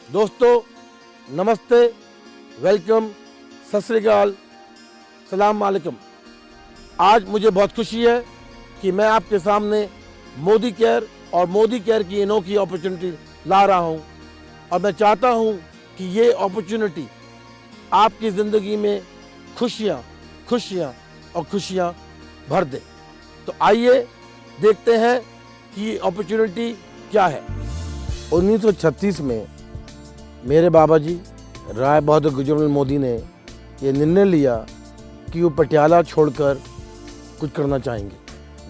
दोस्तों नमस्ते, वेलकम, सत श्री अकाल, सलाम वालेकुम। आज मुझे बहुत खुशी है कि मैं आपके सामने मोदी केयर और मोदी केयर की अनोखी अपॉर्चुनिटी ला रहा हूं और मैं चाहता हूं कि ये अपॉर्चुनिटी आपकी ज़िंदगी में खुशियां खुशियां और खुशियां भर दे। तो आइए देखते हैं कि ये अपॉर्चुनिटी क्या है। 1936 में मेरे बाबा जी राय बहादुर गुजरलाल मोदी ने ये निर्णय लिया कि वो पटियाला छोड़कर कुछ करना चाहेंगे।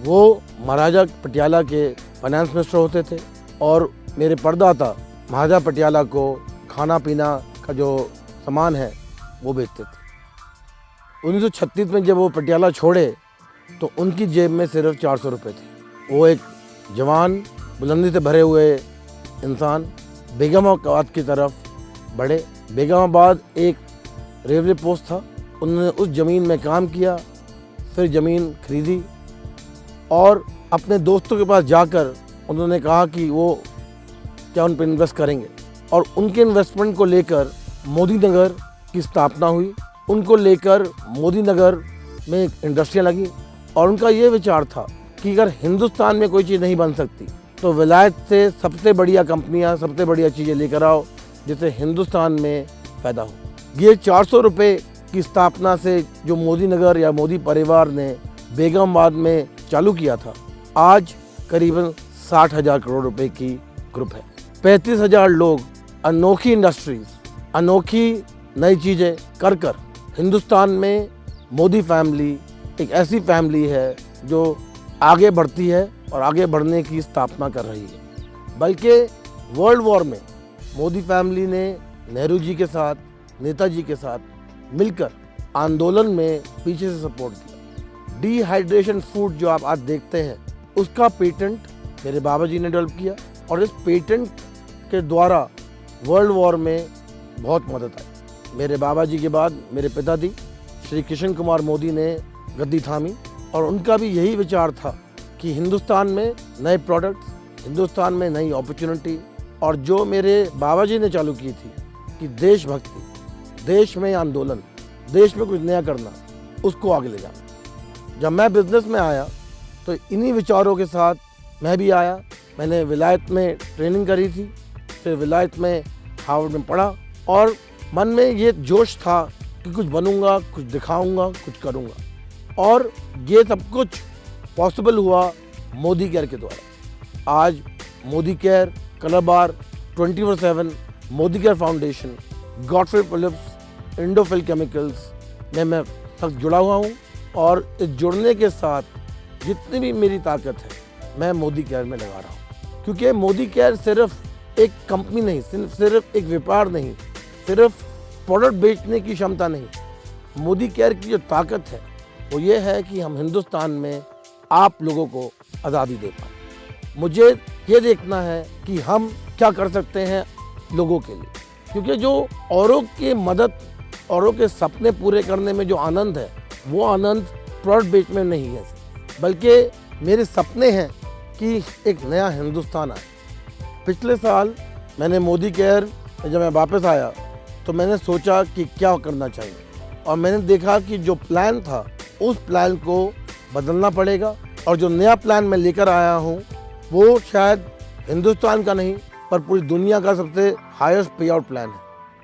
वो महाराजा पटियाला के फाइनेंस मिनिस्टर होते थे और मेरे परदाता महाराजा पटियाला को खाना पीना का जो सामान है वो बेचते थे। 1936 में जब वो पटियाला छोड़े तो उनकी जेब में सिर्फ 400 रुपये थे। वो एक जवान बुलंदी से भरे हुए इंसान बेगमाबाद की तरफ बढ़े। बेगमाबाद एक रेलवे पोस्ट था, उन्होंने उस ज़मीन में काम किया, फिर ज़मीन खरीदी और अपने दोस्तों के पास जाकर उन्होंने कहा कि वो क्या उन पर इन्वेस्ट करेंगे और उनके इन्वेस्टमेंट को लेकर मोदी नगर की स्थापना हुई। उनको लेकर मोदी नगर में एक इंडस्ट्रियाँ लगी और उनका ये विचार था कि अगर हिंदुस्तान में कोई चीज़ नहीं बन सकती तो विलायत से सबसे बढ़िया कंपनियां, सबसे बढ़िया चीज़ें लेकर आओ जिससे हिंदुस्तान में फ़ायदा हो। ये 400 रुपये की स्थापना से जो मोदी नगर या मोदी परिवार ने बेगमाबाद में चालू किया था, आज करीबन 60,000 करोड़ रुपए की ग्रुप है। 35,000 लोग अनोखी इंडस्ट्रीज, अनोखी नई चीज़ें कर कर हिंदुस्तान में मोदी फैमिली एक ऐसी फैमिली है जो आगे बढ़ती है और आगे बढ़ने की स्थापना कर रही है। बल्कि वर्ल्ड वॉर में मोदी फैमिली ने नेहरू जी के साथ, नेताजी के साथ मिलकर आंदोलन में पीछे से सपोर्ट किया। डिहाइड्रेशन फूड जो आप आज देखते हैं उसका पेटेंट मेरे बाबा जी ने डेवलप किया और इस पेटेंट के द्वारा वर्ल्ड वॉर में बहुत मदद आई। मेरे बाबा जी के बाद मेरे पिताजी श्री कृष्ण कुमार मोदी ने गद्दी थामी और उनका भी यही विचार था कि हिंदुस्तान में नए प्रोडक्ट्स, हिंदुस्तान में नई अपॉर्चुनिटी और जो मेरे बाबा जी ने चालू की थी कि देशभक्ति, देश में आंदोलन, देश में कुछ नया करना, उसको आगे ले जाना। जब मैं बिजनेस में आया तो इन्हीं विचारों के साथ मैं भी आया। मैंने विलायत में ट्रेनिंग करी थी, फिर विलायत में हार्वर्ड में पढ़ा और मन में ये जोश था कि कुछ बनूंगा, कुछ दिखाऊंगा, कुछ करूंगा और ये सब कुछ पॉसिबल हुआ मोदी केयर के द्वारा। आज मोदी केयर, कलर बार, 24/7, Modi care foundation, Godfrey Phillips, Indofil chemicals में मैं सख्त जुड़ा हुआ हूँ और इस जुड़ने के साथ जितनी भी मेरी ताकत है मैं मोदी केयर में लगा रहा हूँ। क्योंकि मोदी केयर सिर्फ एक कंपनी नहीं, सिर्फ एक व्यापार नहीं, सिर्फ प्रोडक्ट बेचने की क्षमता नहीं। मोदी केयर की जो ताकत है वो ये है कि हम हिंदुस्तान में आप लोगों को आज़ादी दे पाएँ। मुझे ये देखना है कि हम क्या कर सकते हैं लोगों के लिए, क्योंकि जो औरों की मदद, औरों के सपने पूरे करने में जो आनंद है वो आनंद प्रोडक्ट बेचने में नहीं है, बल्कि मेरे सपने हैं कि एक नया हिंदुस्तान आए। पिछले साल मैंने मोदी केयर जब मैं वापस आया तो मैंने सोचा कि क्या करना चाहिए और मैंने देखा कि जो प्लान था उस प्लान को बदलना पड़ेगा और जो नया प्लान मैं लेकर आया हूँ वो शायद हिंदुस्तान का नहीं पर पूरी दुनिया का सबसे हाईएस्ट पे आउट प्लान है।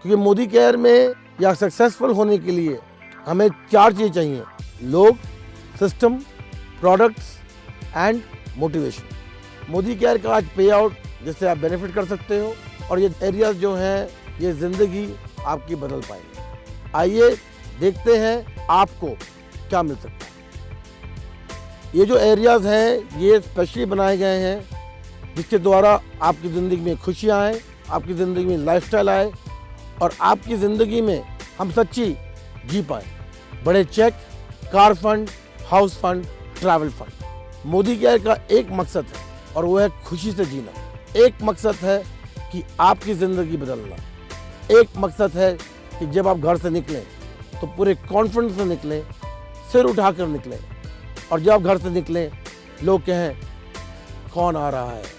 क्योंकि मोदी केयर में या सक्सेसफुल होने के लिए हमें 4 चीज़ चाहिए: लोग, system, products and motivation. Modi care का आज पे आउट जिससे आप बेनिफिट कर सकते हो और ये एरियाज जो हैं ये ज़िंदगी आपकी बदल पाएंगे। आइए देखते हैं आपको क्या मिल सकता है। ये जो एरियाज़ हैं ये स्पेशली बनाए गए हैं जिसके द्वारा आपकी ज़िंदगी में खुशियाँ आए, आपकी ज़िंदगी में लाइफस्टाइल आए और आपकी ज़िंदगी में हम सच्ची जी पाए। बड़े check, car fund, house fund, travel fund. Modicare का एक मकसद है और वो है खुशी से जीना। एक मकसद है कि आपकी ज़िंदगी बदलना। एक मकसद है कि जब आप घर से निकलें तो पूरे कॉन्फिडेंस से निकलें, सिर उठाकर निकलें और जब आप घर से निकलें लोग कहें कौन आ रहा है।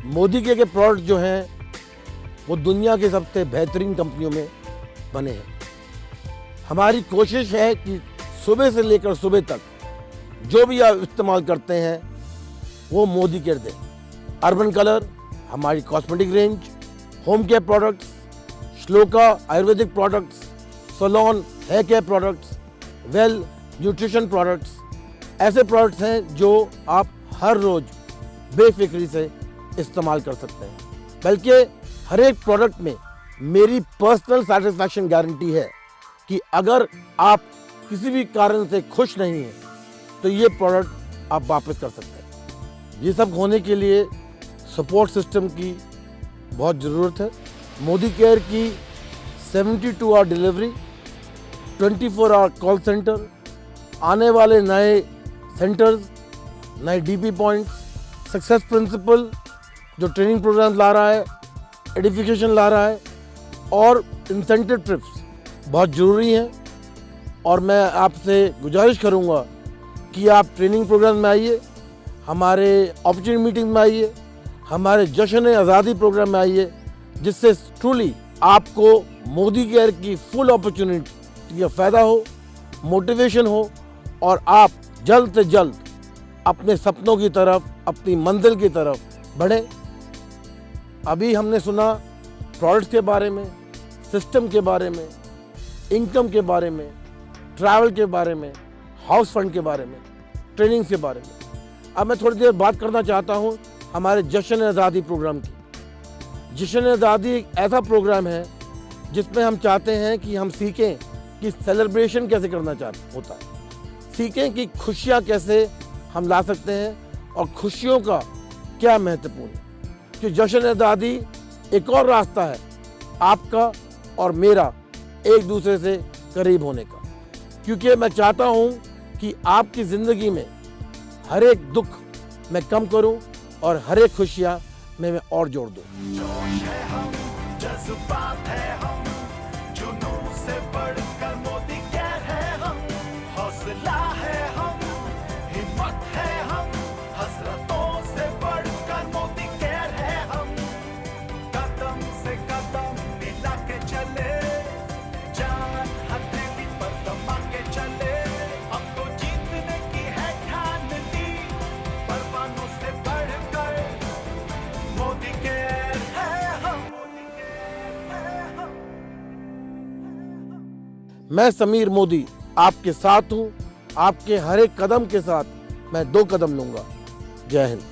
मोदी के प्रोडक्ट जो हैं वो दुनिया के सबसे बेहतरीन कंपनियों में बने हैं। हमारी कोशिश है कि सुबह से लेकर सुबह तक जो भी आप इस्तेमाल करते हैं वो मोदी केयर दें। अर्बन कलर हमारी cosmetic range, home care products, Shloka ayurvedic products, salon hair care products, well nutrition products, ऐसे प्रोडक्ट्स हैं जो आप हर रोज बेफिक्री से इस्तेमाल कर सकते हैं। बल्कि हर एक प्रोडक्ट में मेरी पर्सनल सेटिस्फैक्शन गारंटी है कि अगर आप किसी भी कारण से खुश नहीं हैं तो ये प्रोडक्ट आप वापस कर सकते हैं। ये सब होने के लिए सपोर्ट सिस्टम की बहुत ज़रूरत है। मोदी केयर की 72 hour delivery, 24 hour call centre, आने वाले नए सेंटर्स, नए डीपी पॉइंट्स, सक्सेस प्रिंसिपल जो ट्रेनिंग प्रोग्राम ला रहा है, एडिफिकेशन ला रहा है और इंसेंटिव ट्रिप्स बहुत ज़रूरी हैं। और मैं आपसे गुजारिश करूंगा कि आप ट्रेनिंग प्रोग्राम में आइए, हमारे अपॉर्चुनिटी मीटिंग में आइए, हमारे जश्न आज़ादी प्रोग्राम में आइए, जिससे ट्रूली आपको मोदी केयर की फुल अपॉर्चुनिटी का फ़ायदा हो, मोटिवेशन हो और आप जल्द से जल्द अपने सपनों की तरफ, अपनी मंजिल की तरफ बढ़ें। अभी हमने सुना प्रोडक्ट्स के बारे में, सिस्टम के बारे में, इनकम के बारे में, ट्रैवल के बारे में, हाउस फंड के बारे में, ट्रेनिंग के बारे में। अब मैं थोड़ी देर बात करना चाहता हूँ हमारे जश्न आज़ादी प्रोग्राम की। जश्न आज़ादी एक ऐसा प्रोग्राम है जिसमें हम चाहते हैं कि हम सीखें कि सेलिब्रेशन कैसे करना होता है, सीखें कि खुशियाँ कैसे हम ला सकते हैं और खुशियों का क्या महत्वपूर्ण है। कि जश्न आज़ादी एक और रास्ता है आपका और मेरा एक दूसरे से करीब होने का, क्योंकि मैं चाहता हूं कि आपकी ज़िंदगी में हर एक दुख मैं कम करूं और हर एक खुशियां मैं और जोड़ दूं। जोश है हम, जज्बात है हम, जुनून से बढ़कर मोदी केयर है हम, हौसला है हम, हिम्मत है हम, हसरतों से बढ़कर मोदी केयर है हम, कदम से कदम मिला के चले, जान हथेली पर दबा के चले, अब तो जीतने की है ठान ली, परवानों से बढ़कर मोदी केयर है हम। मैं समीर मोदी आपके साथ हूं, आपके हर एक कदम के साथ मैं 2 कदम लूंगा। जय हिंद।